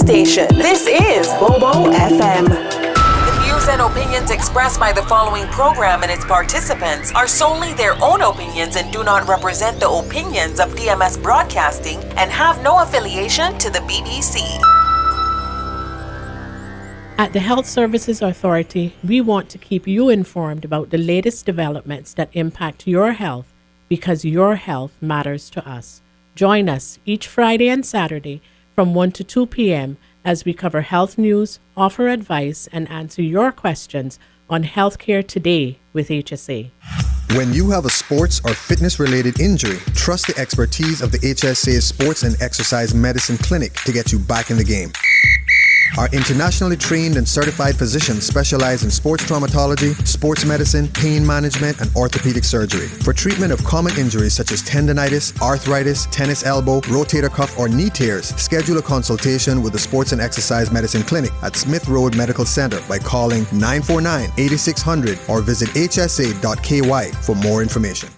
station. This is Bobo FM. The views and opinions expressed by the following program and its participants are solely their own opinions and do not represent the opinions of DMS Broadcasting and have no affiliation to the BBC. At the Health Services Authority, we want to keep you informed about the latest developments that impact your health because your health matters to us. Join us each Friday and Saturday from 1 to 2 p.m. as we cover health news, offer advice, and answer your questions on Healthcare Today with HSA. When you have a sports or fitness-related injury, trust the expertise of the HSA Sports and Exercise Medicine Clinic to get you back in the game. Our internationally trained and certified physicians specialize in sports traumatology, sports medicine, pain management, and orthopedic surgery. For treatment of common injuries such as tendonitis, arthritis, tennis elbow, rotator cuff, or knee tears, schedule a consultation with the Sports and Exercise Medicine Clinic at Smith Road Medical Center by calling 949-8600 or visit hsa.ky for more information.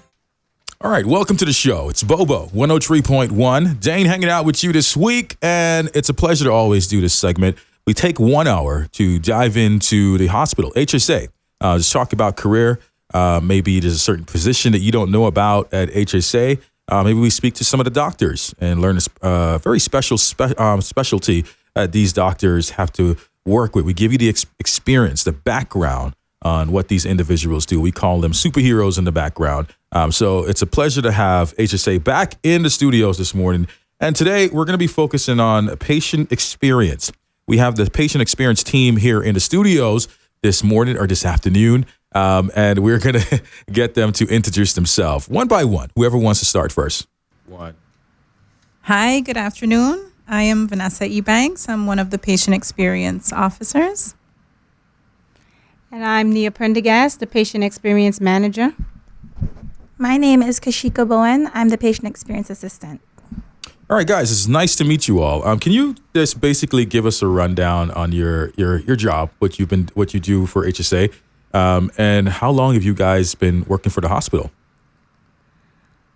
All right, welcome to the show. It's Bobo, 103.1. Dane hanging out with you this week, and it's a pleasure to always do this segment. We take 1 hour to dive into the hospital, HSA, just talk about career. Maybe there's a certain position that you don't know about at HSA. Maybe we speak to some of the doctors and learn a very special specialty that these doctors have to work with. We give you the experience, the background on what these individuals do. We call them superheroes in the background. So it's a pleasure to have HSA back in the studios this morning. And today we're going to be focusing on patient experience. We have the patient experience team here in the studios this morning or this afternoon. And we're going to get them to introduce themselves one by one. Whoever wants to start first. Hi, good afternoon. I am Vanessa Ebanks. I'm one of the patient experience officers. And I'm Nia Prendergast, the patient experience manager. My name is Kashieka Bowen. I'm the patient experience assistant. All right, guys, it's nice to meet you all. Can you just basically give us a rundown on your job, what you do for HSA, and how long have you guys been working for the hospital?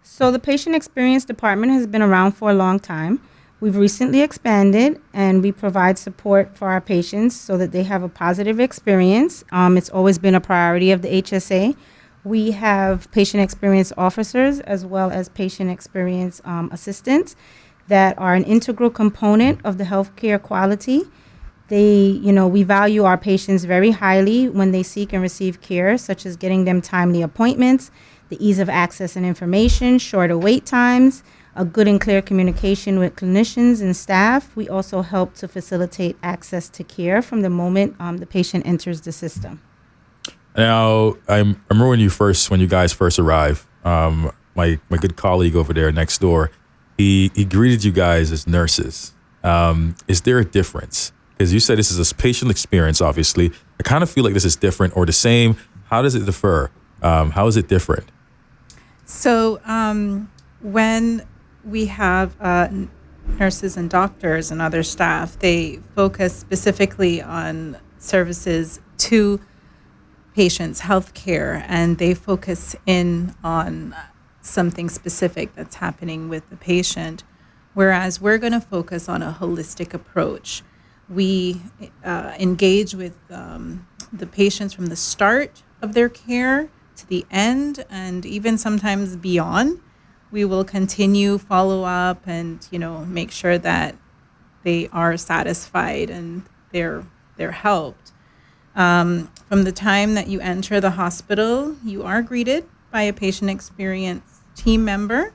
So the patient experience department has been around for a long time. We've recently expanded, and we provide support for our patients so that they have a positive experience. It's always been a priority of the HSA. We have patient experience officers as well as patient experience assistants that are an integral component of the healthcare quality. We value our patients very highly when they seek and receive care, such as getting them timely appointments, the ease of access and information, shorter wait times, a good and clear communication with clinicians and staff. We also help to facilitate access to care from the moment the patient enters the system. Now, I remember when you guys first arrived, my good colleague over there next door, he greeted you guys as nurses. Is there a difference? Because you said this is a patient experience, obviously. I kind of feel like this is different or the same. How does it differ? How is it different? So when we have nurses and doctors and other staff, they focus specifically on services to patients' health care, and they focus in on something specific that's happening with the patient, whereas we're going to focus on a holistic approach. We engage with the patients from the start of their care to the end, and even sometimes beyond. We will continue follow up and make sure that they are satisfied and they're helped. From the time that you enter the hospital, you are greeted by a patient experience team member.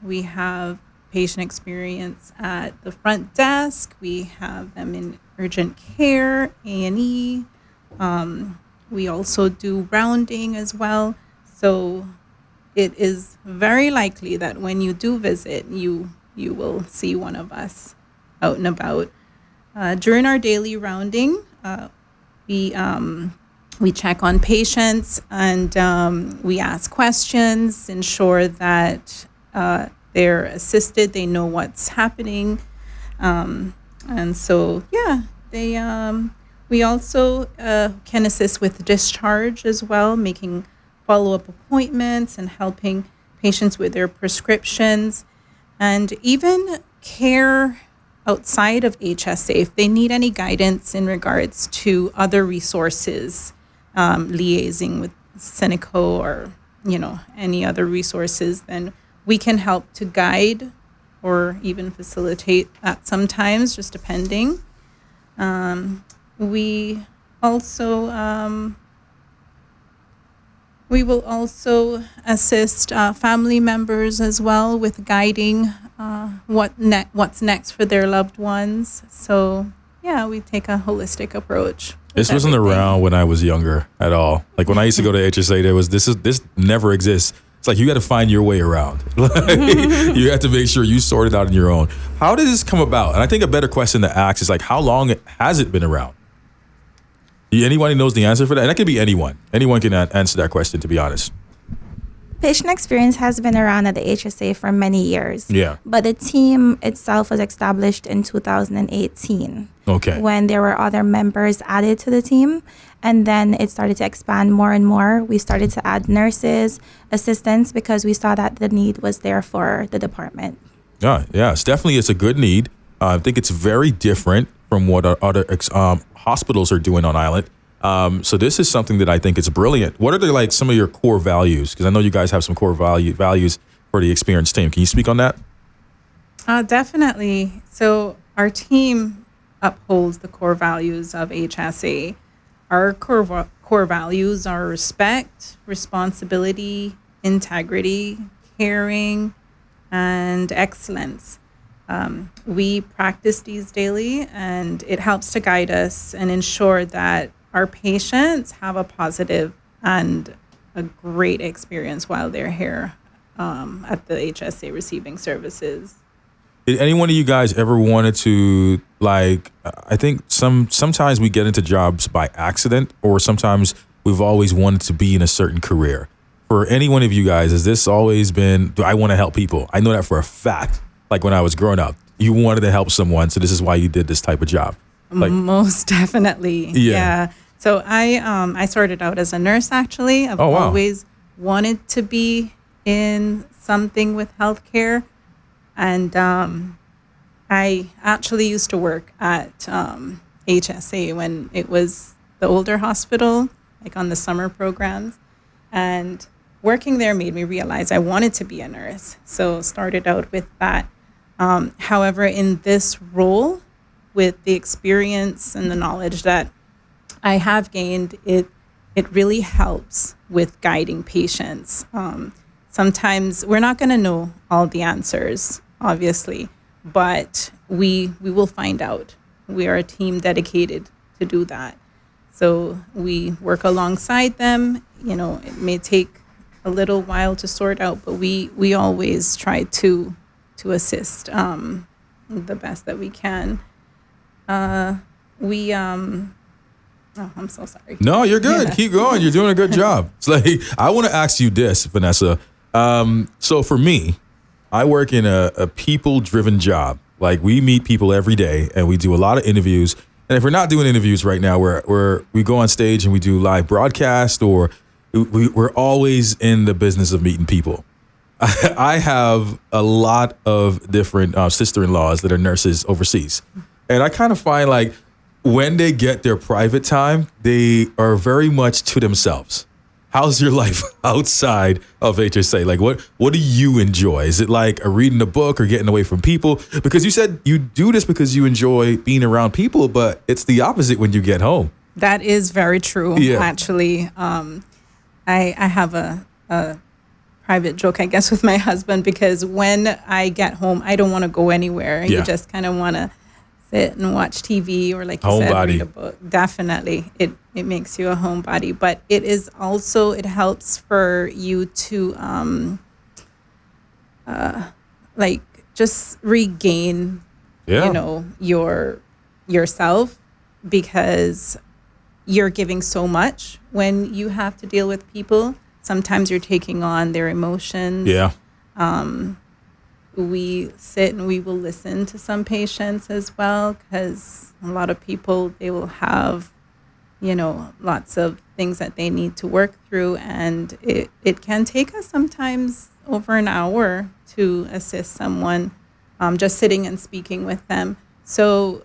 We have patient experience at the front desk. We have them in urgent care, A&E. We also do rounding as well. So it is very likely that when you do visit, you will see one of us out and about. During our daily rounding, we check on patients and we ask questions, ensure that they're assisted, they know what's happening. And so, we also can assist with discharge as well, making follow-up appointments and helping patients with their prescriptions, and even care outside of HSA, if they need any guidance in regards to other resources, liaising with Seneco or, any other resources, then we can help to guide or even facilitate that sometimes, just depending. We will also assist family members as well with guiding what's next for their loved ones. So, yeah, we take a holistic approach. This wasn't around when I was younger at all. Like when I used to go to HSA, this never exists. It's like you got to find your way around. You have to make sure you sort it out on your own. How did this come about? And I think a better question to ask is like, how long has it been around? Anybody knows the answer for that? And that could be anyone. Anyone can answer that question, to be honest. Patient Experience has been around at the HSA for many years. Yeah. But the team itself was established in 2018. Okay. When there were other members added to the team. And then it started to expand more and more. We started to add nurses, assistants, because we saw that the need was there for the department. Yeah, it's a good need. I think it's very different from what other hospitals are doing on island. So this is something that I think is brilliant. What are some of your core values? Because I know you guys have some core values for the experience team. Can you speak on that? Definitely. So our team upholds the core values of HSA. Our core values are respect, responsibility, integrity, caring, and excellence. We practice these daily, and it helps to guide us and ensure that our patients have a positive and a great experience while they're here at the HSA receiving services. Did any one of you guys ever wanted to, I think sometimes we get into jobs by accident, or sometimes we've always wanted to be in a certain career. For any one of you guys, has this always been, do I want to help people? I know that for a fact. Like when I was growing up, you wanted to help someone, so this is why you did this type of job. Most definitely. Yeah. So I started out as a nurse, actually. I've always wanted to be in something with healthcare. And I actually used to work at HSA when it was the older hospital, like on the summer programs. And working there made me realize I wanted to be a nurse. So started out with that. However, in this role, with the experience and the knowledge that I have gained, it really helps with guiding patients. Sometimes we're not going to know all the answers, obviously, but we will find out. We are a team dedicated to do that. So we work alongside them. It may take a little while to sort out, but we always try to assist the best that we can. I'm so sorry. No, you're good. Yeah. Keep going. You're doing a good job. It's like, I want to ask you this, Vanessa. So for me, I work in a people-driven job. Like, we meet people every day, and we do a lot of interviews. And if we're not doing interviews right now, we go on stage and we do live broadcast, or we're always in the business of meeting people. I have a lot of different sister-in-laws that are nurses overseas. And I kind of find like when they get their private time, they are very much to themselves. How's your life outside of HSA? Like, what do you enjoy? Is it like reading a book or getting away from people? Because you said you do this because you enjoy being around people, but it's the opposite when you get home. That is very true, actually. I have a private joke, I guess, with my husband, because when I get home, I don't want to go anywhere. You just kind of want to sit and watch TV, or like you said, read a book. Definitely. It makes you a homebody, but it is also, it helps for you to like just regain, yourself, because you're giving so much when you have to deal with people. Sometimes you're taking on their emotions. Yeah. We sit and we will listen to some patients as well, because a lot of people, they will have, lots of things that they need to work through. And it can take us sometimes over an hour to assist someone, just sitting and speaking with them. So,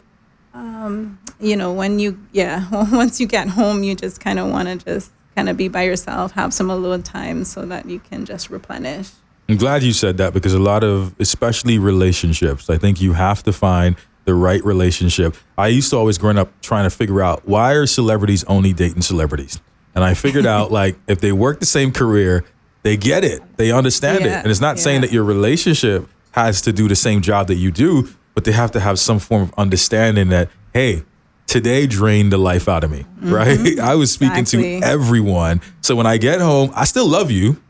once you get home, you just kind of want to just kind of be by yourself, have some alone time so that you can just replenish. I'm glad you said that, because a lot of, especially relationships, I think you have to find the right relationship. I used to always, growing up, trying to figure out, why are celebrities only dating celebrities? And I figured out, like, if they work the same career, they get it. They understand it. And it's not saying that your relationship has to do the same job that you do, but they have to have some form of understanding that, hey, today drained the life out of me, right? I was speaking to everyone. So when I get home, I still love you,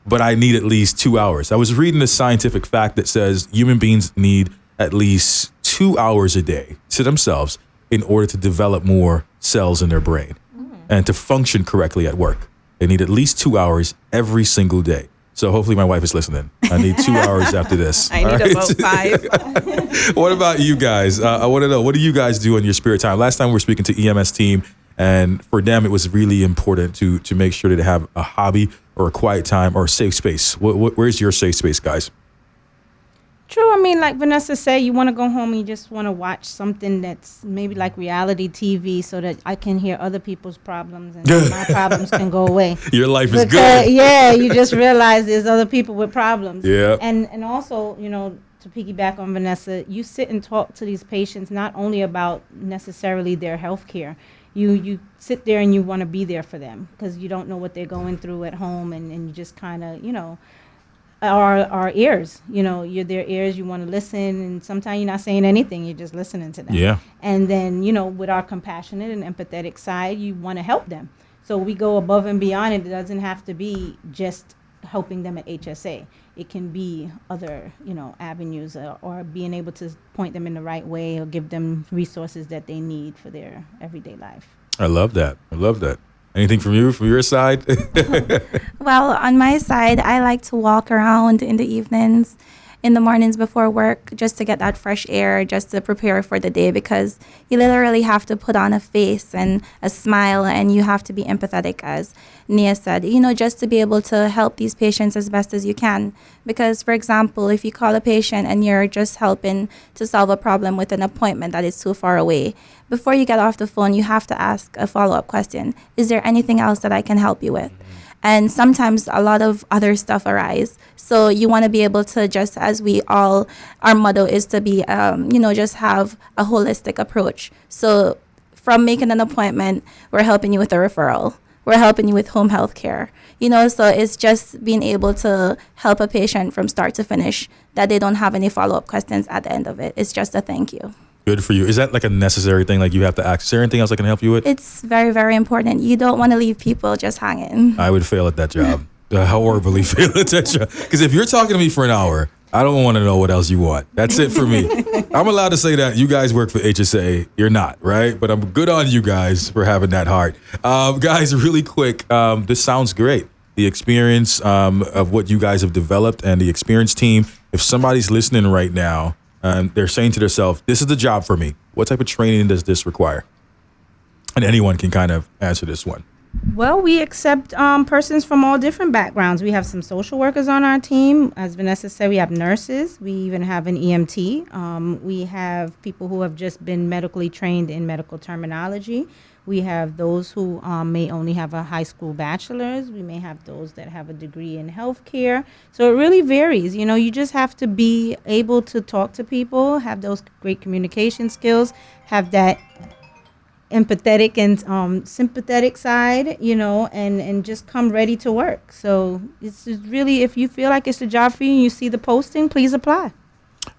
but I need at least 2 hours. I was reading a scientific fact that says human beings need at least 2 hours a day to themselves in order to develop more cells in their brain and to function correctly at work. They need at least 2 hours every single day. So hopefully my wife is listening. I need 2 hours after this. I need about 5. What about you guys? I want to know, what do you guys do in your spare time? Last time we were speaking to EMS team, and for them, it was really important to make sure that they have a hobby or a quiet time or a safe space. Where's your safe space, guys? True. I mean, like Vanessa said, you want to go home and you just want to watch something that's maybe like reality TV so that I can hear other people's problems and my problems can go away. Your life is good. Yeah, you just realize there's other people with problems. Yeah. And also, to piggyback on Vanessa, you sit and talk to these patients not only about necessarily their health care. You sit there and you want to be there for them because you don't know what they're going through at home, and you just kind of, our ears, you're their ears, you want to listen, and sometimes you're not saying anything, you're just listening to them. Yeah. And then, with our compassionate and empathetic side, you want to help them. So we go above and beyond. It doesn't have to be just helping them at HSA. It can be other, avenues or being able to point them in the right way or give them resources that they need for their everyday life. I love that. Anything from you, from your side? Well, on my side, I like to walk around in the evenings, in the mornings before work, just to get that fresh air, just to prepare for the day, because you literally have to put on a face and a smile, and you have to be empathetic, as Nia said, just to be able to help these patients as best as you can. Because, for example, if you call a patient and you're just helping to solve a problem with an appointment that is too far away, before you get off the phone, you have to ask a follow-up question. Is there anything else that I can help you with? And sometimes a lot of other stuff arise. So you want to be able to, just as our motto is to be, just have a holistic approach. So from making an appointment, we're helping you with a referral. We're helping you with home health care. So it's just being able to help a patient from start to finish, that they don't have any follow-up questions at the end of it. It's just a thank you. Good for you. Is that like a necessary thing? Like you have to ask, is there anything else I can help you with? It's very, very important. You don't want to leave people just hanging. I would fail at that job. Horribly fail at that job. Because if you're talking to me for an hour, I don't want to know what else you want. That's it for me. I'm allowed to say that. You guys work for HSA. You're not, right? But I'm good on you guys for having that heart. Guys, really quick, this sounds great. The experience of what you guys have developed and the experience team. If somebody's listening right now, they're saying to themselves, this is the job for me. What type of training does this require? And anyone can kind of answer this one. Well, we accept persons from all different backgrounds. We have some social workers on our team. As Vanessa said, we have nurses. We even have an EMT. We have people who have just been medically trained in medical terminology. We have those who may only have a high school bachelor's. We may have those that have a degree in healthcare. So it really varies. You just have to be able to talk to people, have those great communication skills, have that empathetic and sympathetic side, and just come ready to work. So it's really, if you feel like it's a job for you and you see the posting, please apply.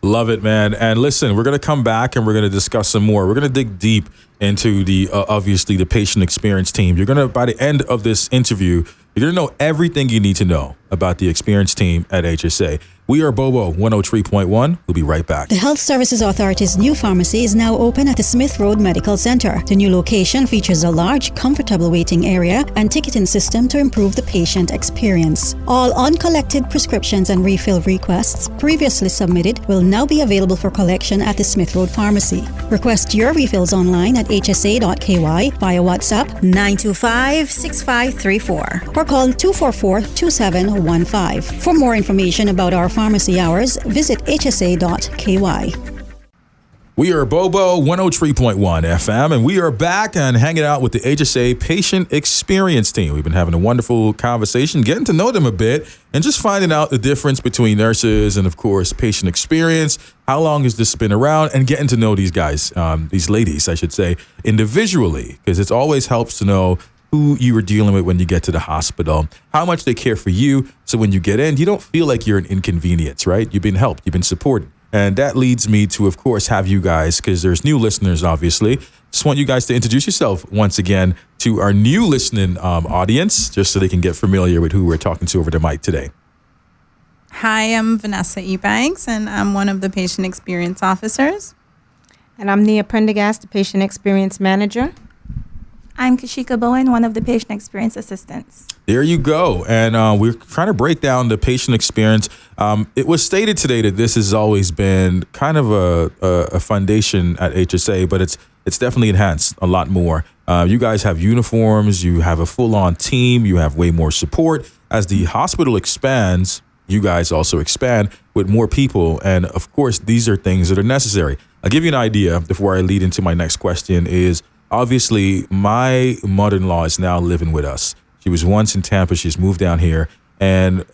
Love it, man. And listen, we're going to come back and we're going to discuss some more. We're going to dig deep into the, obviously, the patient experience team. You're going to, by the end of this interview, you're going to know everything you need to know about the experience team at HSA. We are Bobo 103.1. We'll be right back. The Health Services Authority's new pharmacy is now open at the Smith Road Medical Center. The new location features a large, comfortable waiting area and ticketing system to improve the patient experience. All uncollected prescriptions and refill requests previously submitted will now be available for collection at the Smith Road Pharmacy. Request your refills online at hsa.ky via WhatsApp 925-6534 or call 244-2715. For more information about our pharmacy hours, visit hsa.ky. We are Bobo 103.1 FM, and we are back and hanging out with the HSA Patient Experience Team. We've been having a wonderful conversation, getting to know them a bit, and just finding out the difference between nurses and, of course, patient experience. How long has this been around? And getting to know these guys, these ladies, I should say, individually, because it always helps to know who you are dealing with when you get to the hospital, how much they care for you. So when you get in, you don't feel like you're an inconvenience, right? You've been helped, you've been supported. And that leads me to, of course, have you guys, because there's new listeners, obviously. Just want you guys to introduce yourself once again to our new listening audience, just so they can get familiar with who we're talking to over the mic today. Hi, I'm Vanessa Ebanks, and I'm one of the patient experience officers. And I'm Nia Prendergast, the Patient Experience Manager. I'm Kashieka Bowen, one of the patient experience assistants. There you go. And we're trying to break down the patient experience. It was stated today that this has always been kind of a foundation at HSA, but it's definitely enhanced a lot more. You guys have uniforms, you have a full-on team, you have way more support. As the hospital expands, you guys also expand with more people. And of course, these are things that are necessary. I'll give you an idea before I lead into my next question is, obviously, my mother-in-law is now living with us. She was once in Tampa. She's moved down here. And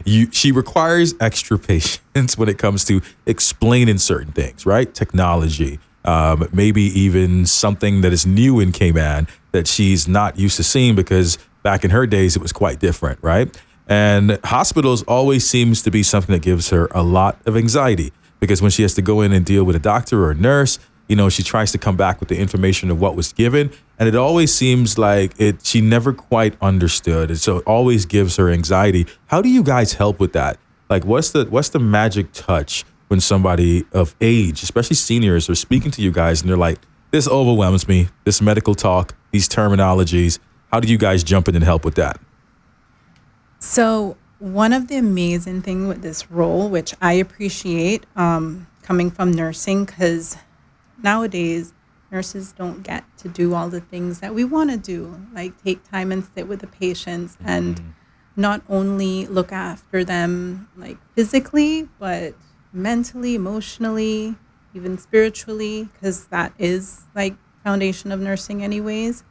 she requires extra patience when it comes to explaining certain things, right? Technology, maybe even something that is new in Cayman that she's not used to seeing because back in her days, it was quite different, right? And hospitals always seems to be something that gives her a lot of anxiety because when she has to go in and deal with a doctor or a nurse, you know, she tries to come back with the information of what was given. And it always seems like she never quite understood. And so it always gives her anxiety. How do you guys help with that? Like, what's the magic touch when somebody of age, especially seniors, are speaking to you guys and they're like, this overwhelms me, this medical talk, these terminologies. How do you guys jump in and help with that? So one of the amazing things with this role, which I appreciate coming from nursing, because nowadays, nurses don't get to do all the things that we want to do, like take time and sit with the patients and not only look after them like physically, but mentally, emotionally, even spiritually, because that is like foundation of nursing anyways.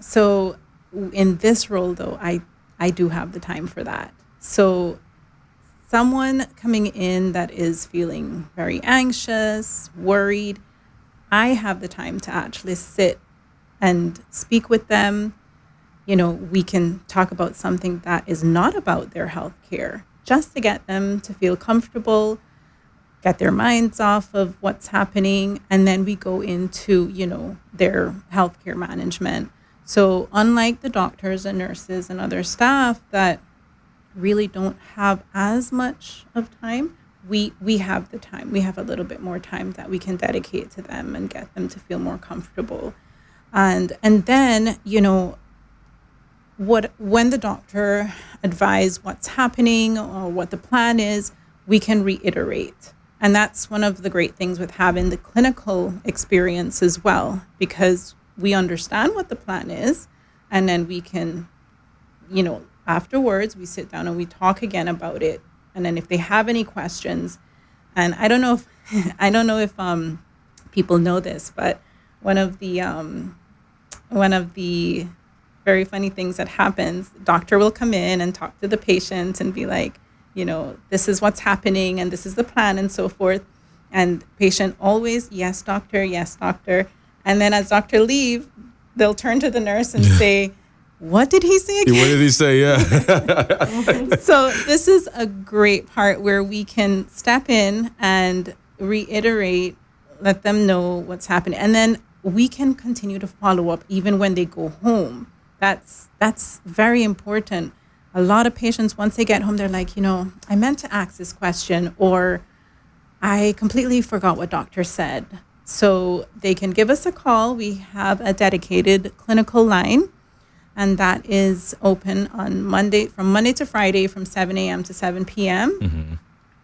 So in this role, though, I do have the time for that. So someone coming in that is feeling very anxious, worried, I have the time to actually sit and speak with them. You know, we can talk about something that is not about their health care, just to get them to feel comfortable, get their minds off of what's happening, and then we go into, you know, their healthcare management. So unlike the doctors and nurses and other staff that really don't have as much of time, we have the time. We have a little bit more time that we can dedicate to them and get them to feel more comfortable. And then, you know, when the doctor advise what's happening or what the plan is, we can reiterate. And that's one of the great things with having the clinical experience as well, because we understand what the plan is, and then we can, you know, afterwards, we sit down and we talk again about it. And then if they have any questions, and I don't know if people know this, but one of the very funny things that happens, doctor will come in and talk to the patient and be like, you know, this is what's happening and this is the plan and so forth. And patient always, yes, doctor, yes, doctor. And then as doctor leave, they'll turn to the nurse and say, what did he say again? What did he say? Yeah. So this is a great part where we can step in and reiterate, let them know what's happening. And then we can continue to follow up even when they go home. That's very important. A lot of patients, once they get home, they're like, you know, I meant to ask this question, or I completely forgot what doctor said. So they can give us a call. We have a dedicated clinical line, and that is open on from Monday to Friday from 7 a.m. to 7 p.m. Mm-hmm.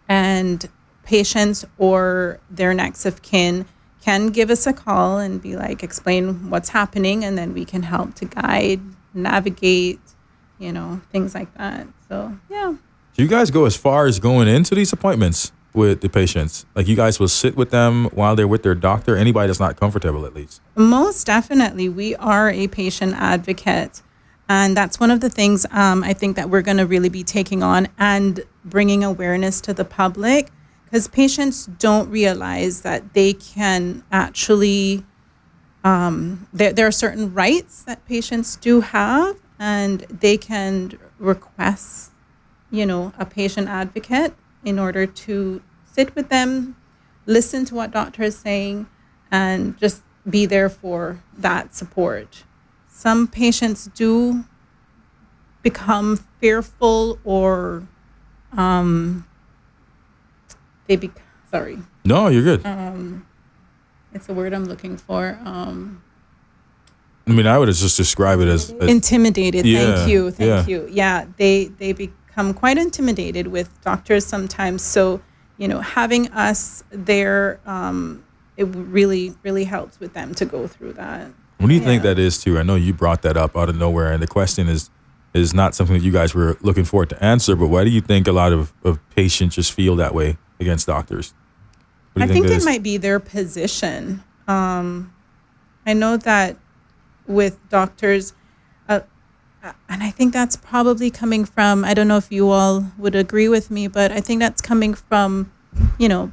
And patients or their next of kin can give us a call and be like, explain what's happening, and then we can help to guide, navigate, you know, things like that. So, yeah. Do you guys go as far as going into these appointments? with the patients? Like, you guys will sit with them while they're with their doctor? Anybody that's not comfortable, at least? Most definitely. We are a patient advocate. And that's one of the things I think that we're going to really be taking on and bringing awareness to the public, because patients don't realize that they can actually, there are certain rights that patients do have, and they can request, a patient advocate in order to sit with them, listen to what doctor is saying, and just be there for that support. Some patients do become fearful, or sorry. No, you're good. It's a word I'm looking for. I mean, I would just describe it as intimidated. Yeah, Thank you. Yeah, they become quite intimidated with doctors sometimes. So, having us there, it really, really helps with them to go through that. What do you think that is, too? I know you brought that up out of nowhere, and the question is not something that you guys were looking forward to answer, but why do you think a lot of patients just feel that way against doctors? I think it might be their position. I know that with doctors, and I think that's probably coming from, I don't know if you all would agree with me, but I think that's coming from,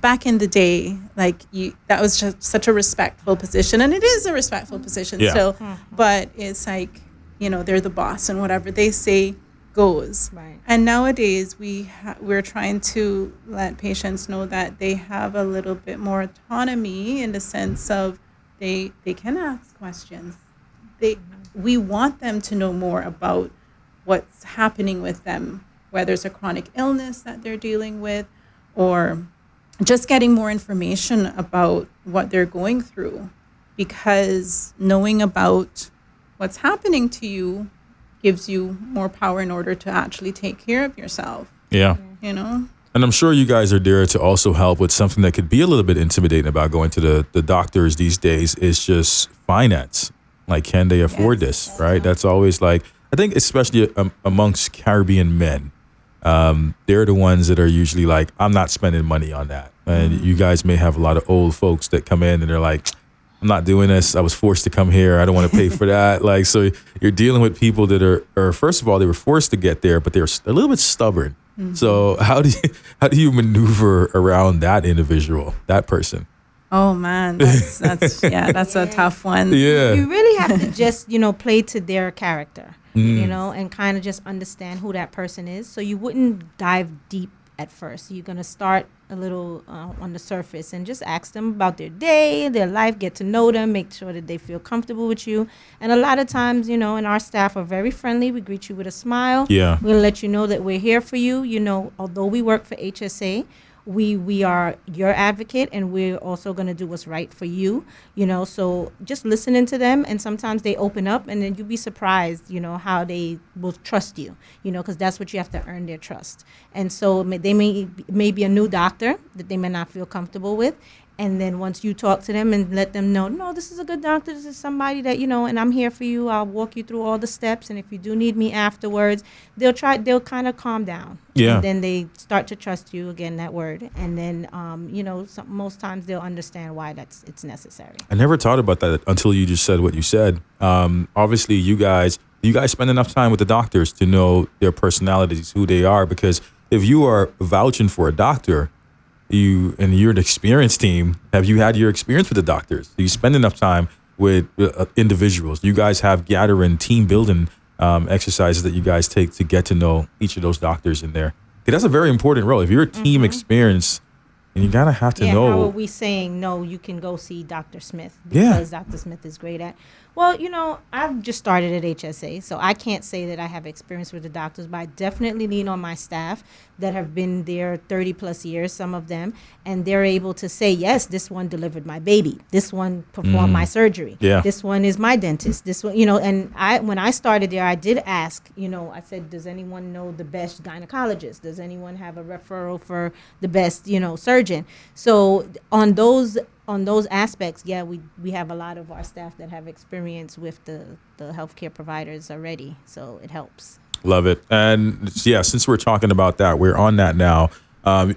back in the day, that was just such a respectful position, and it is a respectful position still, but it's like, they're the boss, and whatever they say goes. Right. And nowadays we're trying to let patients know that they have a little bit more autonomy, in the sense of they can ask questions. We want them to know more about what's happening with them, whether it's a chronic illness that they're dealing with, or just getting more information about what they're going through, because knowing about what's happening to you gives you more power in order to actually take care of yourself. Yeah. And I'm sure you guys are there to also help with something that could be a little bit intimidating about going to the doctors these days, is just finance. Like, can they afford this, right? That's always I think especially amongst Caribbean men, they're the ones that are usually like, I'm not spending money on that. And you guys may have a lot of old folks that come in and they're like, I'm not doing this. I was forced to come here. I don't want to pay for that. So you're dealing with people that are, first of all, they were forced to get there, but they're a little bit stubborn. Mm-hmm. So how do you maneuver around that individual, that person? Oh man, that's a tough one. Yeah. You really have to just, play to their character, and kind of just understand who that person is. So you wouldn't dive deep at first. You're going to start a little on the surface and just ask them about their day, their life, get to know them, make sure that they feel comfortable with you. And a lot of times, and our staff are very friendly. We greet you with a smile. Yeah. We'll let you know that we're here for you. Although we work for HSA, we are your advocate, and we're also going to do what's right for you, so just listening to them, and sometimes they open up, and then you'll be surprised, how they will trust you, because that's what you have to earn their trust. And so they may be a new doctor that they may not feel comfortable with. And then once you talk to them and let them know, no, this is a good doctor, this is somebody that, and I'm here for you, I'll walk you through all the steps. And if you do need me afterwards, they'll kind of calm down. Yeah. And then they start to trust you, again, that word. And then, most times they'll understand why it's necessary. I never thought about that until you just said what you said. Obviously, you guys spend enough time with the doctors to know their personalities, who they are, because if you are vouching for a doctor, you're an experienced team. Have you had your experience with the doctors? Do you spend enough time with individuals? You guys have gathering team building exercises that you guys take to get to know each of those doctors in there. That's a very important role. If you're a team experience, and you gotta have to know. How are we saying, no, you can go see Dr. Smith because Dr. Smith is great at? Well, I've just started at HSA, so I can't say that I have experience with the doctors, but I definitely lean on my staff that have been there 30 plus years, some of them, and they're able to say, yes, this one delivered my baby. This one performed my surgery. Yeah. This one is my dentist. This one, and when I started there, I did ask, I said, does anyone know the best gynecologist? Does anyone have a referral for the best, surgeon? So on those aspects, we have a lot of our staff that have experience with the healthcare providers already, so it helps. Love it. And since we're talking about that, we're on that now.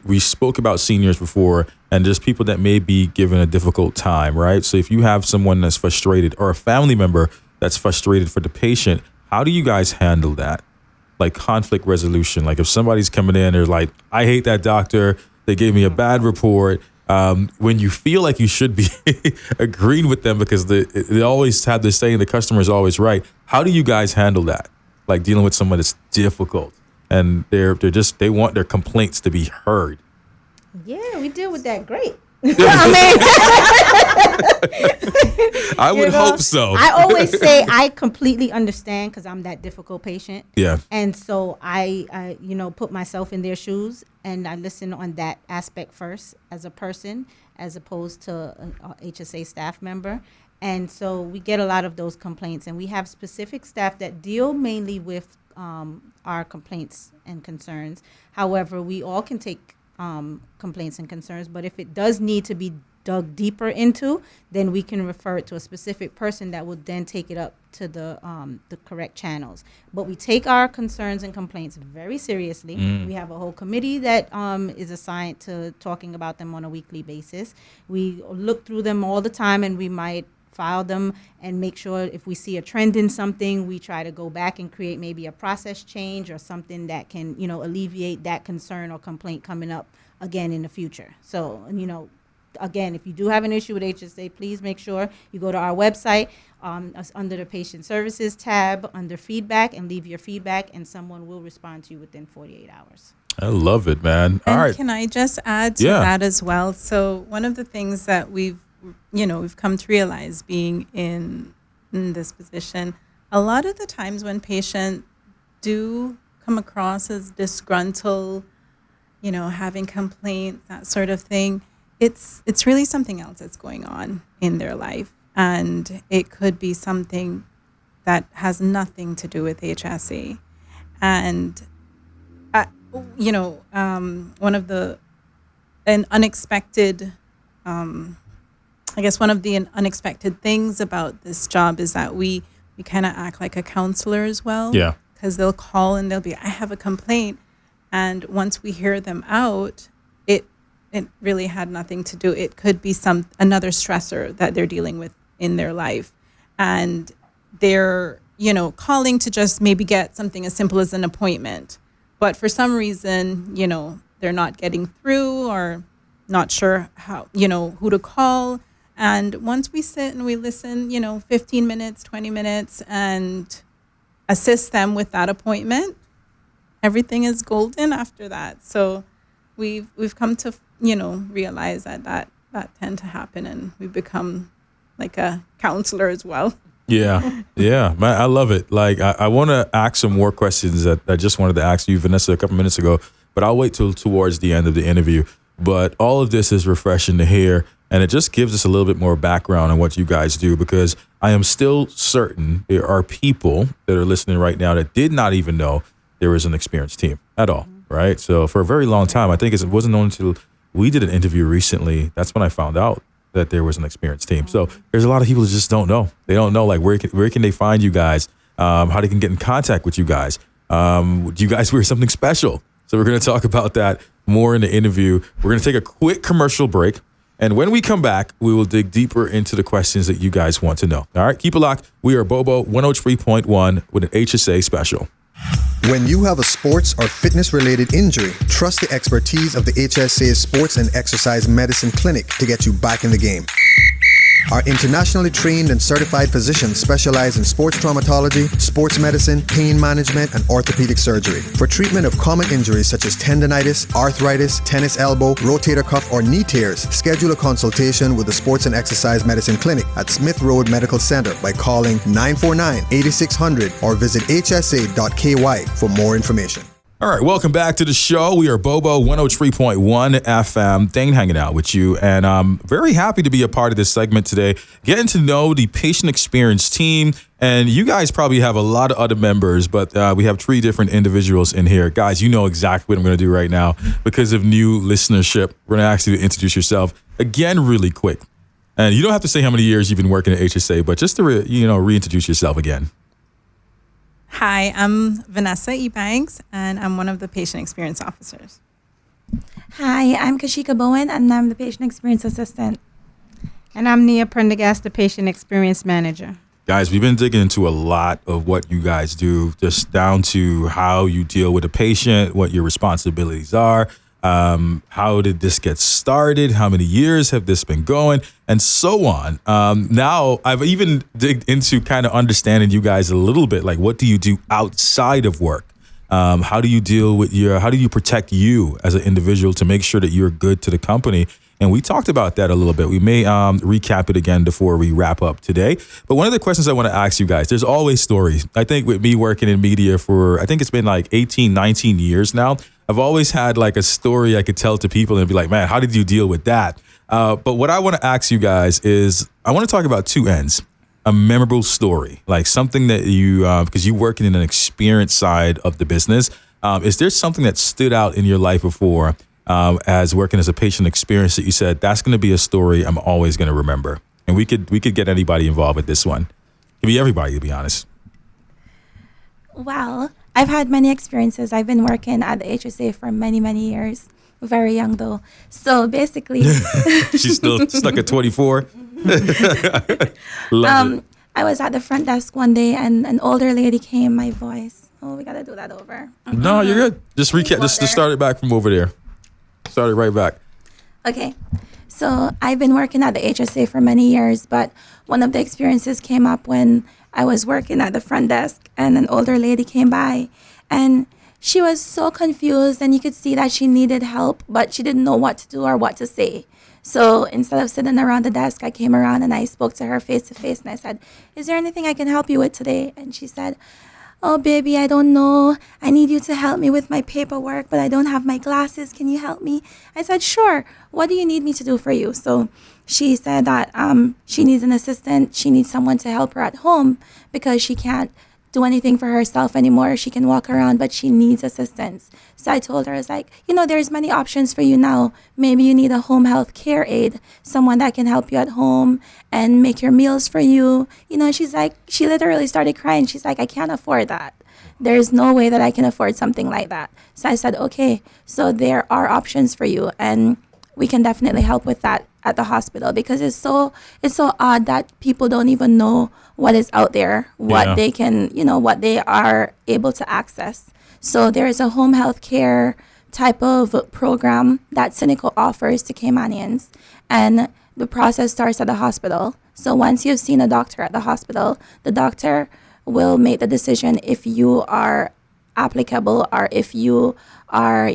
We spoke about seniors before, and just people that may be given a difficult time, right? So if you have someone that's frustrated or a family member that's frustrated for the patient, how do you guys handle that? Like conflict resolution. Like if somebody's coming in, they're like, I hate that doctor. They gave me a bad report. When you feel like you should be agreeing with them because they always have this saying, the customer is always right. How do you guys handle that? Like dealing with someone that's difficult and they want their complaints to be heard. Yeah, we deal with that great. I would hope so. I always say I completely understand because I'm that difficult patient. Yeah. And so I put myself in their shoes and I listen on that aspect first as a person, as opposed to a HSA staff member. And so we get a lot of those complaints, and we have specific staff that deal mainly with our complaints and concerns. However, we all can take complaints and concerns, but if it does need to be dug deeper into, then we can refer it to a specific person that will then take it up to the correct channels. But we take our concerns and complaints very seriously. We have a whole committee that is assigned to talking about them on a weekly basis. We look through them all the time, and we might file them and make sure if we see a trend in something, we try to go back and create maybe a process change or something that can, alleviate that concern or complaint coming up again in the future. So, again, if you do have an issue with HSA, please make sure you go to our website under the Patient Services tab, under feedback, and leave your feedback, and someone will respond to you within 48 hours. I love it, man. All right. Can I just add to that as well? So one of the things that we've come to realize being in this position, a lot of the times when patients do come across as disgruntled, having complaints, that sort of thing, it's really something else that's going on in their life. And it could be something that has nothing to do with HSA. And, one of the unexpected things about this job is that we kind of act like a counselor as well. Yeah. Because they'll call and they'll be, I have a complaint. And once we hear them out, it really had nothing to do. It could be another stressor that they're dealing with in their life. And they're, calling to just maybe get something as simple as an appointment. But for some reason, they're not getting through or not sure how, who to call. And once we sit and we listen, 15 minutes, 20 minutes, and assist them with that appointment, everything is golden after that. So we've come to, realize that tend to happen, and we become like a counselor as well. Yeah, man, I love it. Like, I want to ask some more questions that I just wanted to ask you, Vanessa, a couple minutes ago, but I'll wait till towards the end of the interview. But all of this is refreshing to hear, and it just gives us a little bit more background on what you guys do, because I am still certain there are people that are listening right now that did not even know there was an experienced team at all, right? So for a very long time, I think it wasn't until we did an interview recently, that's when I found out that there was an experienced team. So there's a lot of people that just don't know. They don't know, like, where can they find you guys, how they can get in contact with you guys. Do you guys wear something special? So we're going to talk about that more in the interview. We're going to take a quick commercial break. And when we come back, we will dig deeper into the questions that you guys want to know. All right, keep it locked. We are Bobo 103.1 with an HSA special. When you have a sports or fitness-related injury, trust the expertise of the HSA Sports and Exercise Medicine Clinic to get you back in the game. Our internationally trained and certified physicians specialize in sports traumatology, sports medicine, pain management, and orthopedic surgery. For treatment of common injuries such as tendonitis, arthritis, tennis elbow, rotator cuff, or knee tears, schedule a consultation with the Sports and Exercise Medicine Clinic at Smith Road Medical Center by calling 949-8600 or visit hsa.ky for more information. All right, welcome back to the show. We are Bobo 103.1 FM. Dane hanging out with you, and I'm very happy to be a part of this segment today, getting to know the Patient Experience Team. And you guys probably have a lot of other members, but we have 3 different individuals in here. Guys, you know exactly what I'm going to do right now. Because of new listenership, we're going to ask you to introduce yourself again really quick. And you don't have to say how many years you've been working at HSA, but just to reintroduce yourself again. Hi, I'm Vanessa Ebanks, and I'm one of the patient experience officers. Hi, I'm Kashieka Bowen, and I'm the Patient Experience Assistant. And I'm Nia Prendergast, the Patient Experience Manager. Guys, we've been digging into a lot of what you guys do, just down to how you deal with a patient, what your responsibilities are, how did this get started, how many years have this been going, and so on. Now, I've even digged into kind of understanding you guys a little bit, like what do you do outside of work? How do you deal with how do you protect you as an individual to make sure that you're good to the company? And we talked about that a little bit. We may recap it again before we wrap up today. But one of the questions I want to ask you guys, there's always stories. I think with me working in media for, I think it's been like 18, 19 years now, I've always had like a story I could tell to people and be like, man, how did you deal with that? But what I want to ask you guys is, I want to talk about two ends. A memorable story, like something that you, because you working in an experienced side of the business, is there something that stood out in your life before as working as a patient experience that you said, that's going to be a story I'm always going to remember? And we could get anybody involved with this one. It could be everybody, to be honest. Well, I've had many experiences. I've been working at the HSA for many, many years. Very young, though. So basically... She's still stuck at 24? Love it. I was at the front desk one day, and an older lady came. My voice. Oh, we got to do that over. No, you're good. Just recap. Just start it back from over there. Start it right back. Okay. So I've been working at the HSA for many years, but one of the experiences came up when I was working at the front desk, and an older lady came by, and she was so confused, and you could see that she needed help, but she didn't know what to do or what to say. So instead of sitting around the desk, I came around and I spoke to her face to face, and I said, "Is there anything I can help you with today?" And she said, "Oh, baby, I don't know. I need you to help me with my paperwork, but I don't have my glasses. Can you help me?" I said, "Sure. What do you need me to do for you?" So she said that she needs an assistant. She needs someone to help her at home because she can't do anything for herself anymore. She can walk around, but she needs assistance. So I told her, I was like, there's many options for you now. Maybe you need a home health care aide, someone that can help you at home and make your meals for you. She's like, she literally started crying. She's like, "I can't afford that. There's no way that I can afford something like that." So I said, okay, so there are options for you, and we can definitely help with that at the hospital, because it's so odd that people don't even know what is out there, what they can, what they are able to access. So there is a home health care type of program that Cynical offers to Caymanians, and the process starts at the hospital. So once you've seen a doctor at the hospital, the doctor will make the decision if you are applicable or if you are,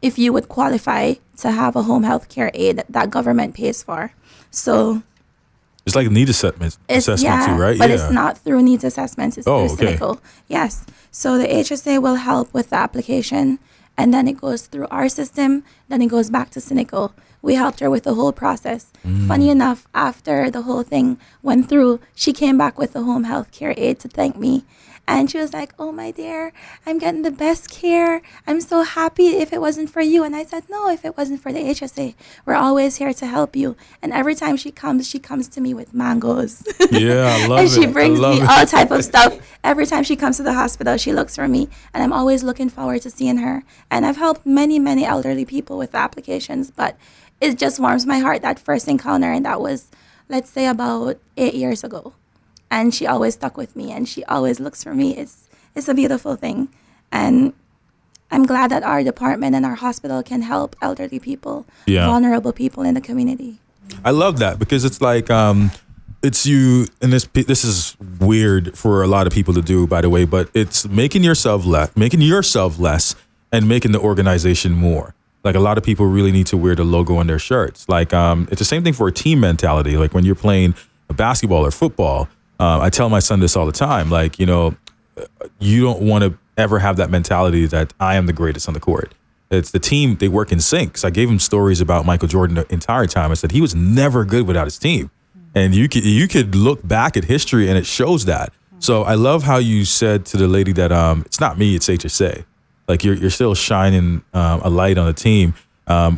if you would qualify to have a home health care aide that government pays for. So it's like a needs assessment too, right? But it's not through needs assessments. It's through okay. Cynical. Yes. So the HSA will help with the application, and then it goes through our system. Then it goes back to Cynical. We helped her with the whole process. Funny enough, after the whole thing went through, she came back with the home health care aide to thank me. And she was like, "Oh, my dear, I'm getting the best care. I'm so happy if it wasn't for you." And I said, "No, if it wasn't for the HSA, we're always here to help you." And every time she comes to me with mangoes. Yeah, I love it. And she brings me all type of stuff. Every time she comes to the hospital, she looks for me. And I'm always looking forward to seeing her. And I've helped many, many elderly people with applications. But it just warms my heart, that first encounter. And that was, let's say, about 8 years ago. And she always stuck with me, and she always looks for me. It's a beautiful thing. And I'm glad that our department and our hospital can help elderly people, vulnerable people in the community. I love that, because it's like, it's you, and this is weird for a lot of people to do, by the way, but it's making yourself less, and making the organization more. Like, a lot of people really need to wear the logo on their shirts. Like, it's the same thing for a team mentality. Like, when you're playing basketball or football, I tell my son this all the time. Like, you don't want to ever have that mentality that I am the greatest on the court. It's the team, they work in sync. So I gave him stories about Michael Jordan the entire time. I said he was never good without his team. And you could look back at history and it shows that. So I love how you said to the lady that it's not me, it's HSA. Like, you're still shining a light on the team,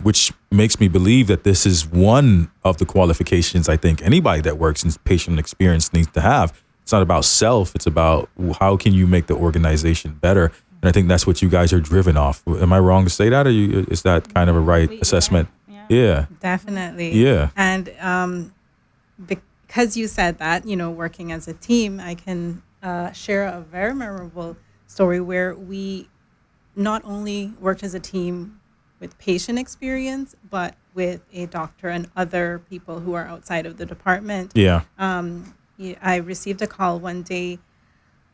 which makes me believe that this is one of the qualifications I think anybody that works in patient experience needs to have. It's not about self. It's about how can you make the organization better. And I think that's what you guys are driven off. Am I wrong to say that, or is that kind of a right assessment? Yeah. Definitely. Yeah. And because you said that, working as a team, I can share a very memorable story where we not only worked as a team with patient experience, but with a doctor and other people who are outside of the department. Yeah. I received a call one day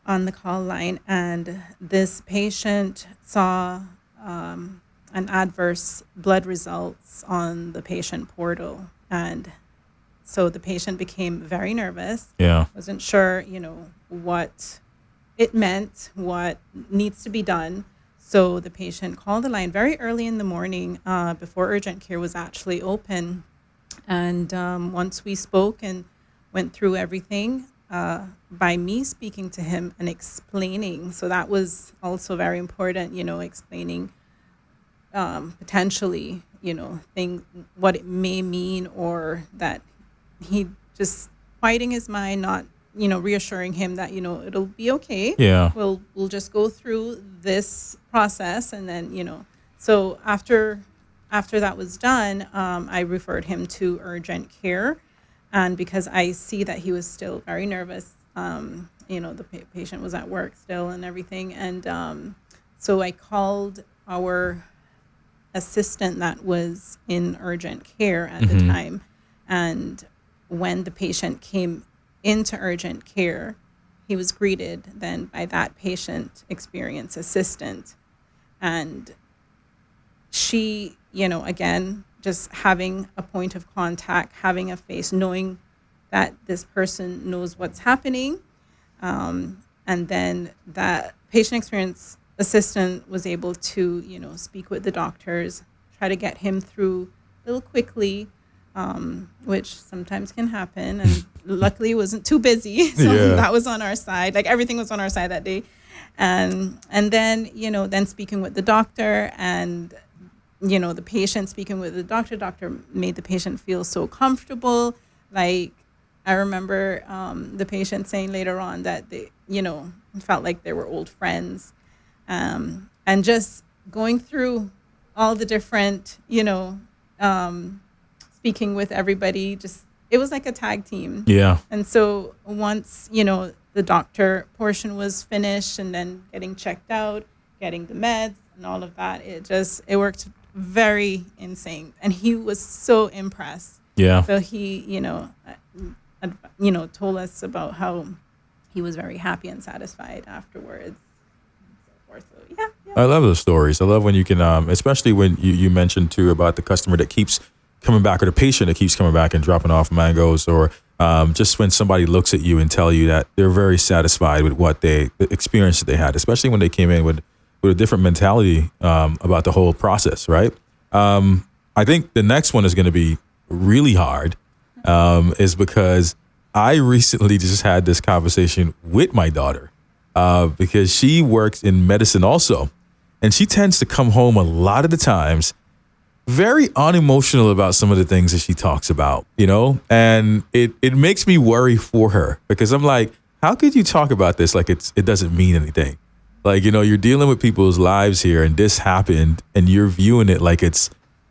on the call line, and this patient saw an adverse blood results on the patient portal. And so the patient became very nervous. Yeah. Wasn't sure, what it meant, what needs to be done. So the patient called the line very early in the morning, before urgent care was actually open. And once we spoke and went through everything, by me speaking to him and explaining, so that was also very important, explaining potentially, things, what it may mean, or that he just quieting his mind, not, reassuring him that, it'll be okay. Yeah. We'll just go through this process, and then, so after that was done, I referred him to urgent care. And because I see that he was still very nervous, the patient was at work still and everything. And so I called our assistant that was in urgent care at the time. And when the patient came into urgent care, he was greeted then by that patient experience assistant. And she, again, just having a point of contact, having a face, knowing that this person knows what's happening. And then that patient experience assistant was able to, speak with the doctors, try to get him through a little quickly, which sometimes can happen. And luckily it wasn't too busy. So that was on our side. Like everything was on our side that day. And then, then speaking with the doctor, and the patient speaking with the doctor made the patient feel so comfortable. Like, I remember the patient saying later on that they, felt like they were old friends. And just going through all the different, speaking with everybody, just, it was like a tag team. Yeah. And so once, the doctor portion was finished, and then getting checked out, getting the meds and all of that, it worked very insane, and he was so impressed. Yeah. So he, told us about how he was very happy and satisfied afterwards, and so forth. So yeah. I love those stories. I love when you can, especially when you mentioned too about the customer that keeps coming back, or the patient that keeps coming back and dropping off mangoes, or just when somebody looks at you and tell you that they're very satisfied with the experience that they had, especially when they came in with a different mentality about the whole process, right? I think the next one is going to be really hard, is because I recently just had this conversation with my daughter, because she works in medicine also, and she tends to come home a lot of the times very unemotional about some of the things that she talks about, and it makes me worry for her, because I'm like, how could you talk about this like it doesn't mean anything? Like, you're dealing with people's lives here, and this happened, and you're viewing it like it's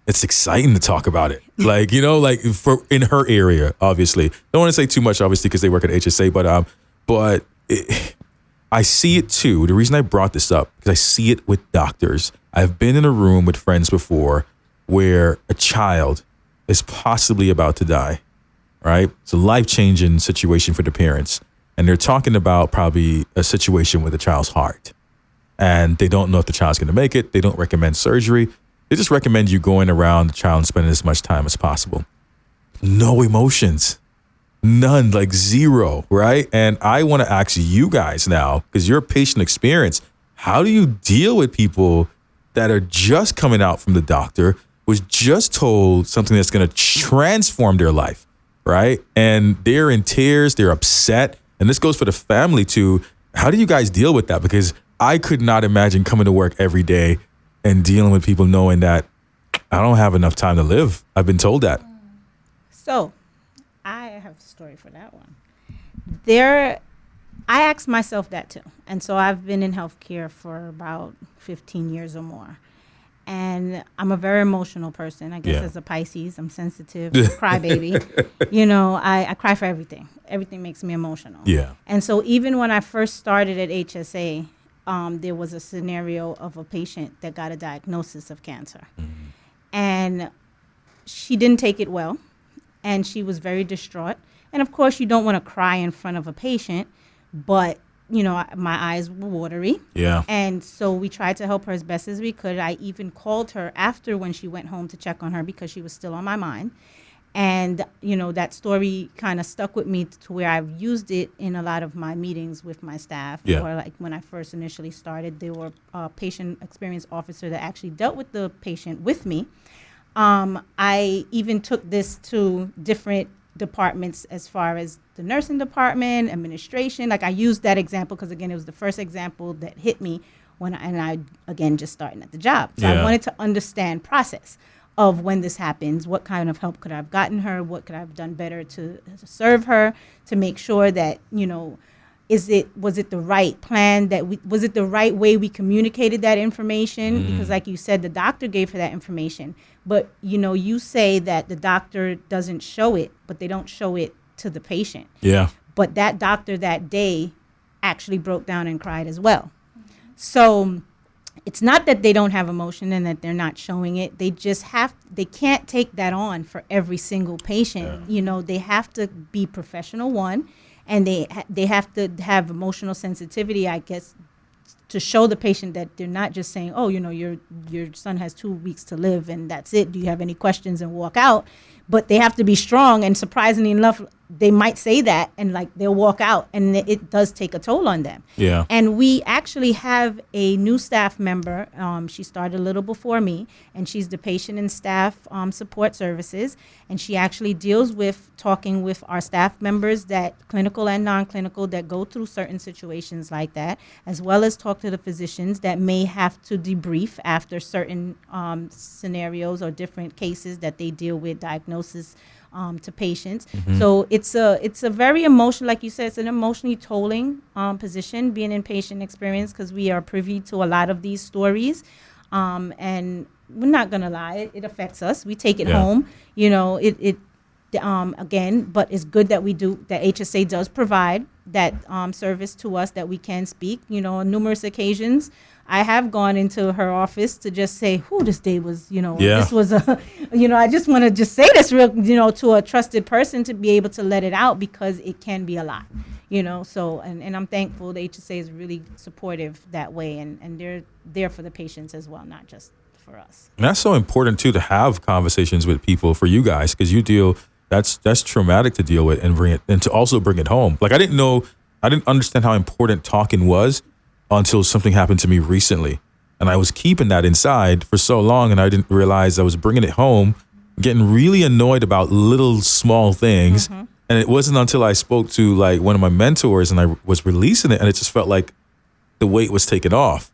exciting to talk about it. Like, like for in her area, obviously. Don't want to say too much, obviously, because they work at HSA, but I see it too. The reason I brought this up, because I see it with doctors. I've been in a room with friends before where a child is possibly about to die, right? It's a life-changing situation for the parents. And they're talking about probably a situation with the child's heart. And they don't know if the child's going to make it. They don't recommend surgery. They just recommend you going around the child and spending as much time as possible. No emotions. None, like zero, right? And I want to ask you guys now, because you're patient experience, how do you deal with people that are just coming out from the doctor, was just told something that's going to transform their life, right? And they're in tears, they're upset. And this goes for the family too. How do you guys deal with that? Because I could not imagine coming to work every day and dealing with people knowing that I don't have enough time to live. I've been told that. So I have a story for that one. There I asked myself that too. And so I've been in healthcare for about 15 years or more. And I'm a very emotional person. I guess as a Pisces, I'm sensitive, crybaby. I cry for everything. Everything makes me emotional. Yeah. And so even when I first started at HSA, there was a scenario of a patient that got a diagnosis of cancer. And she didn't take it well. And she was very distraught. And of course, you don't want to cry in front of a patient, but my eyes were watery. Yeah. And so we tried to help her as best as we could. I even called her after when she went home to check on her because she was still on my mind. And, that story kind of stuck with me to where I've used it in a lot of my meetings with my staff. Yeah. Or like when I first initially started, there were a patient experience officer that actually dealt with the patient with me. I even took this to different departments as far as the nursing department, administration. Like I used that example because again, it was the first example that hit me when I again just starting at the job. So I wanted to understand process of when this happens, what kind of help could I have gotten her, what could I have done better to serve her, to make sure that was it the right plan was it the right way we communicated that information? Because like you said, the doctor gave her that information. But, you say that the doctor doesn't show it, but they don't show it to the patient. Yeah. But that doctor that day actually broke down and cried as well. So it's not that they don't have emotion and that they're not showing it. They just they can't take that on for every single patient. Yeah. They have to be professional, one, and they have to have emotional sensitivity, I guess, to show the patient that they're not just saying, oh, your son has 2 weeks to live and that's it. Do you have any questions, and walk out? But they have to be strong, and surprisingly enough, they might say that and like they'll walk out, and it does take a toll on them. Yeah. And we actually have a new staff member. She started a little before me, and she's the patient and staff support services. And she actually deals with talking with our staff members, that clinical and non-clinical, that go through certain situations like that, as well as talk to the physicians that may have to debrief after certain scenarios or different cases that they deal with, diagnosis to patients. So it's a very emotional, like you said, it's an emotionally tolling position, being in patient experience, because we are privy to a lot of these stories. And we're not gonna lie, it affects us. We take it home, again, but it's good that that HSA does provide that service to us, that we can speak. On numerous occasions, I have gone into her office to just say, this day was, this was I just want to just say this real, to a trusted person, to be able to let it out, because it can be a lot, so, and I'm thankful the HSA is really supportive that way, and they're there for the patients as well, not just for us. And that's so important too, to have conversations with people, for you guys, because that's traumatic to deal with, and to also bring it home. Like I didn't understand how important talking was until something happened to me recently. And I was keeping that inside for so long, and I didn't realize I was bringing it home, getting really annoyed about little small things. And it wasn't until I spoke to like one of my mentors and I was releasing it, and it just felt like the weight was taken off.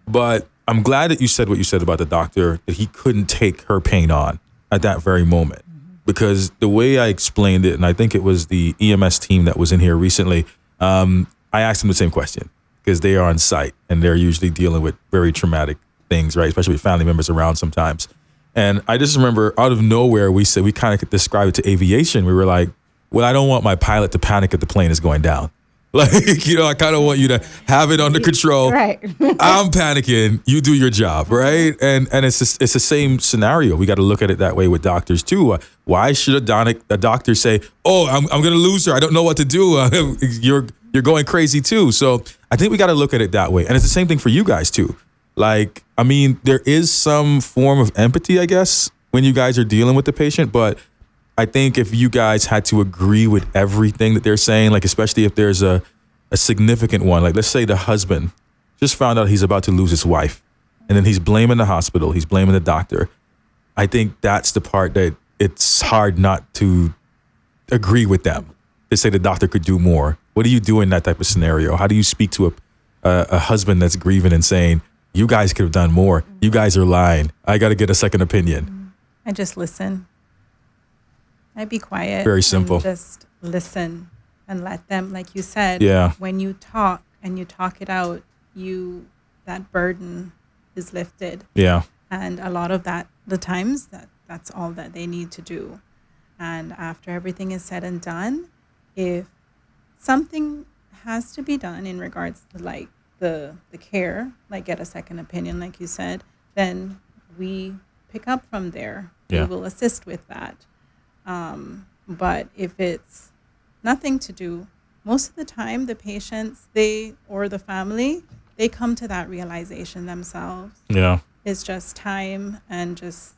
But I'm glad that you said what you said about the doctor, that he couldn't take her pain on at that very moment. Because the way I explained it, and I think it was the EMS team that was in here recently, I asked them the same question, because they are on site and they're usually dealing with very traumatic things, right? Especially with family members around sometimes. And I just remember out of nowhere, we kind of described it to aviation. We were like, well, I don't want my pilot to panic if the plane is going down. Like, I kind of want you to have it under control. Right. I'm panicking. You do your job, right? And it's the same scenario. We got to look at it that way with doctors too. Why should a doctor say, "Oh, I'm going to lose her. I don't know what to do." You're going crazy too. So I think we got to look at it that way. And it's the same thing for you guys too. Like, I mean, there is some form of empathy, I guess, when you guys are dealing with the patient, but I think if you guys had to agree with everything that they're saying, like especially if there's a significant one, like let's say the husband just found out he's about to lose his wife, and then he's blaming the hospital, he's blaming the doctor. I think that's the part that it's hard not to agree with them. They say the doctor could do more. What do you do in that type of scenario? How do you speak to a husband that's grieving and saying, you guys could have done more. You guys are lying. I got to get a second opinion. I just listen. I'd be quiet. Very simple. And just listen. and let them, like you said, Yeah. when you talk and you talk it out, that burden is lifted. Yeah. And a lot of the times that's all that they need to do. And after everything is said and done, if something has to be done in regards to like the care, like get a second opinion, like you said, then we pick up from there. Yeah. We will assist with that. But if it's nothing to do, most of the time the patients, or the family, they come to that realization themselves. Yeah. It's just time and just,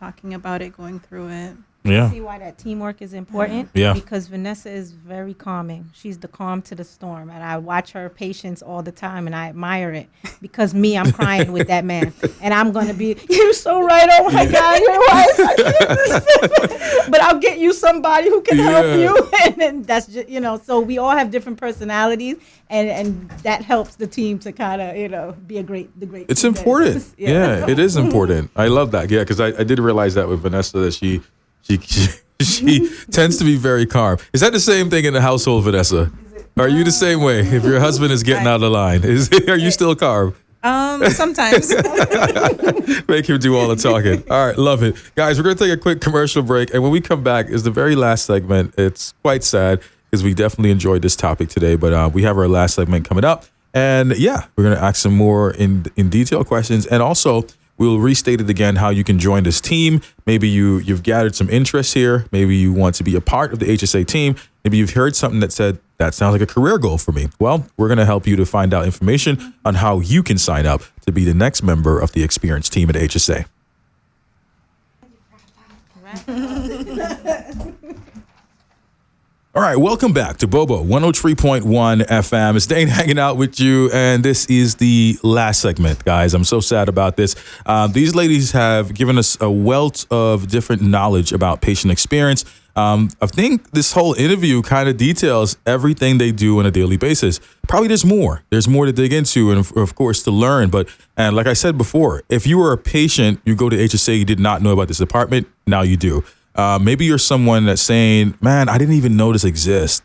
talking about it, going through it. Yeah. See why that teamwork is important? Yeah. Because Vanessa is very calming. She's the calm to the storm. And I watch her patience all the time and I admire it. Because I'm crying with that man. And I'm going to be, you're so right. Oh my God, you're right. But I'll get you somebody who can help you. And then that's just, so we all have different personalities. And that helps the team to kind of, be the great. It's team that important. it is. Yeah, it is important. I love that. Yeah, because I did realize that with Vanessa that she tends to be very calm. Is that the same thing in the household, Vanessa? Are you the same way? If your husband is getting out of line, are you still calm? Sometimes. Make him do all the talking. All right, love it. Guys, we're going to take a quick commercial break. And when we come back is the very last segment. It's quite sad because we definitely enjoyed this topic today. But we have our last segment coming up. And yeah, we're going to ask some more in detail questions. And also, we'll restate it again how you can join this team. Maybe you've gathered some interest here. Maybe you want to be a part of the HSA team. Maybe you've heard something that said, that sounds like a career goal for me. Well, we're going to help you to find out information on how you can sign up to be the next member of the Experience team at HSA. All right, welcome back to Bobo 103.1 FM. It's Dane hanging out with you, and this is the last segment, guys. I'm so sad about this. These ladies have given us a wealth of different knowledge about patient experience. I think this whole interview kind of details everything they do on a daily basis. Probably there's more. There's more to dig into and, of course, to learn. And like I said before, if you were a patient, you go to HSA, you did not know about this department, now you do. Maybe you're someone that's saying, man, I didn't even know this exists.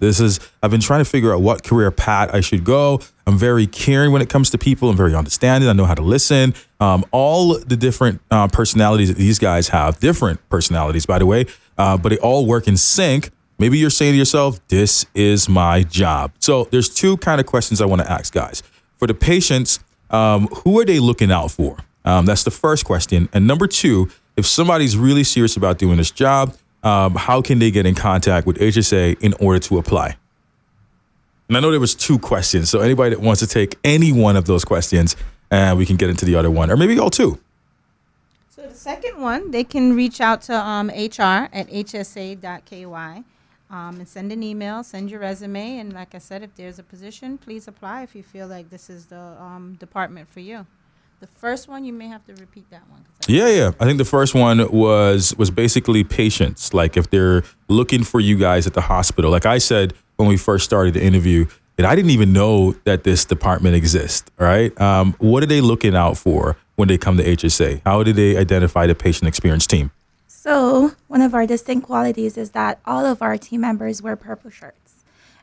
I've been trying to figure out what career path I should go. I'm very caring when it comes to people. I'm very understanding. I know how to listen. All the different personalities that these guys have, different personalities, by the way, but they all work in sync. Maybe you're saying to yourself, this is my job. So there's two kind of questions I want to ask, guys. For the patients, who are they looking out for? That's the first question. And number two, if somebody's really serious about doing this job, how can they get in contact with HSA in order to apply? And I know there was two questions, so anybody that wants to take any one of those questions, we can get into the other one, or maybe all two. So the second one, they can reach out to HR at hsa.ky and send an email, send your resume, and like I said, if there's a position, please apply if you feel like this is the department for you. The first one, you may have to repeat that one. Yeah. I think the first one was basically patients. Like if they're looking for you guys at the hospital. Like I said when we first started the interview, that I didn't even know that this department exists. All right. What are they looking out for when they come to HSA? How do they identify the patient experience team? So one of our distinct qualities is that all of our team members wear purple shirts.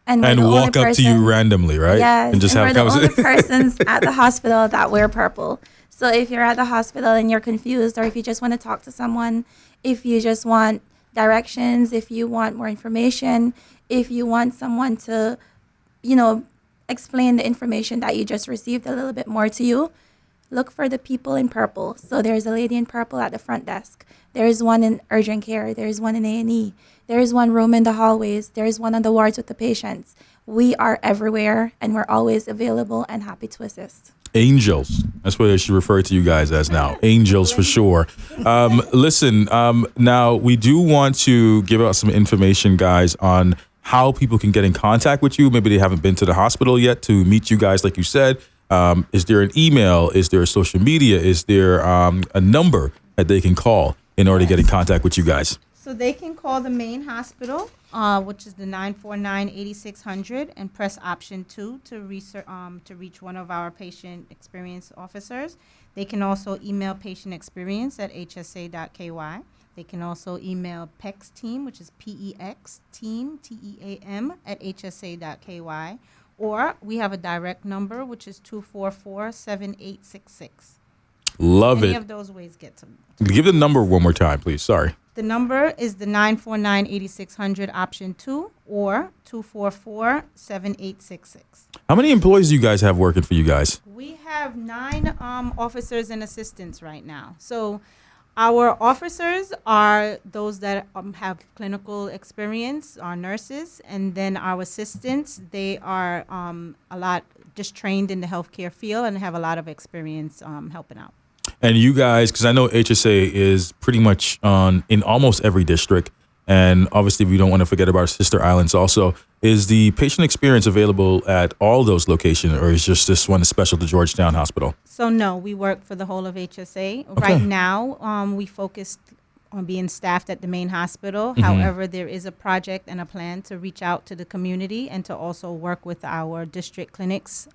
And walk up to you randomly, right? Yes, and just and have we're the only persons at the hospital that wear purple. So if you're at the hospital and you're confused, or if you just want to talk to someone, if you just want directions, if you want more information, if you want someone to, explain the information that you just received a little bit more to you, look for the people in purple. So there's a lady in purple at the front desk. There's one in urgent care. There's one in A&E. There's one room in the hallways. There's one on the wards with the patients. We are everywhere, and we're always available and happy to assist. Angels. That's what I should refer to you guys as now. Angels for sure. Listen, now we do want to give out some information, guys, on how people can get in contact with you. Maybe they haven't been to the hospital yet to meet you guys, like you said. Is there an email? Is there a social media? Is there a number that they can call in order to get in contact with you guys? So they can call the main hospital, which is the 949-8600, and press option 2 to reach one of our patient experience officers. They can also email Patient Experience at hsa.ky. They can also email PEX Team, which is PEX Team, TEAM, at hsa.ky. Or we have a direct number, which is 244-7866. Love Any it. of those ways get to me. Give the number one more time, please. Sorry. The number is the 949-8600 option 2 or 244-7866. How many employees do you guys have working for you guys? We have 9 officers and assistants right now. So our officers are those that have clinical experience, our nurses, and then our assistants, they are a lot just trained in the healthcare field and have a lot of experience helping out. And you guys, because I know HSA is pretty much in almost every district, and obviously we don't want to forget about our sister islands also. Is the patient experience available at all those locations, or is just this one special to Georgetown Hospital? So no, we work for the whole of HSA. Right now, we focused on being staffed at the main hospital. However, there is a project and a plan to reach out to the community and to also work with our district clinics.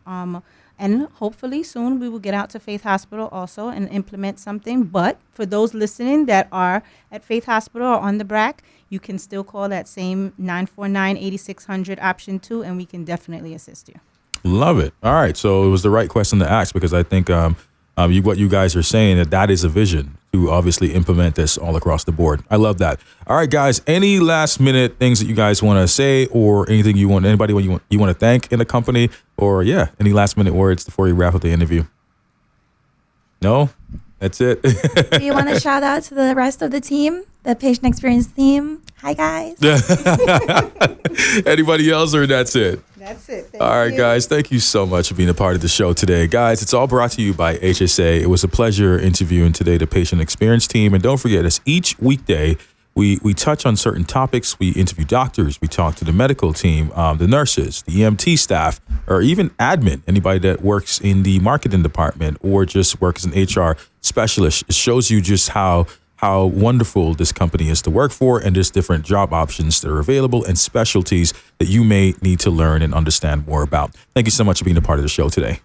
And hopefully soon we will get out to Faith Hospital also and implement something. But for those listening that are at Faith Hospital or on the BRAC, you can still call that same 949-8600 option 2, and we can definitely assist you. Love it. All right. So it was the right question to ask, because I think what you guys are saying, that is a vision to obviously implement this all across the board. I love that. All right, guys, any last minute things that you guys want to say, or anything you want, anybody you want to thank in the company, or any last minute words before you wrap up the interview? No? That's it. Do you want to shout out to the rest of the team, the patient experience team? Hi, guys. Anybody else, or that's it? That's it. All right, guys, thank you so much for being a part of the show today. Guys, it's all brought to you by HSA. It was a pleasure interviewing today the patient experience team. And don't forget, it's each weekday we touch on certain topics. We interview doctors. We talk to the medical team, the nurses, the EMT staff, or even admin, anybody that works in the marketing department or just works as an HR specialist. It shows you just how wonderful this company is to work for, and there's different job options that are available and specialties that you may need to learn and understand more about. Thank you so much for being a part of the show today.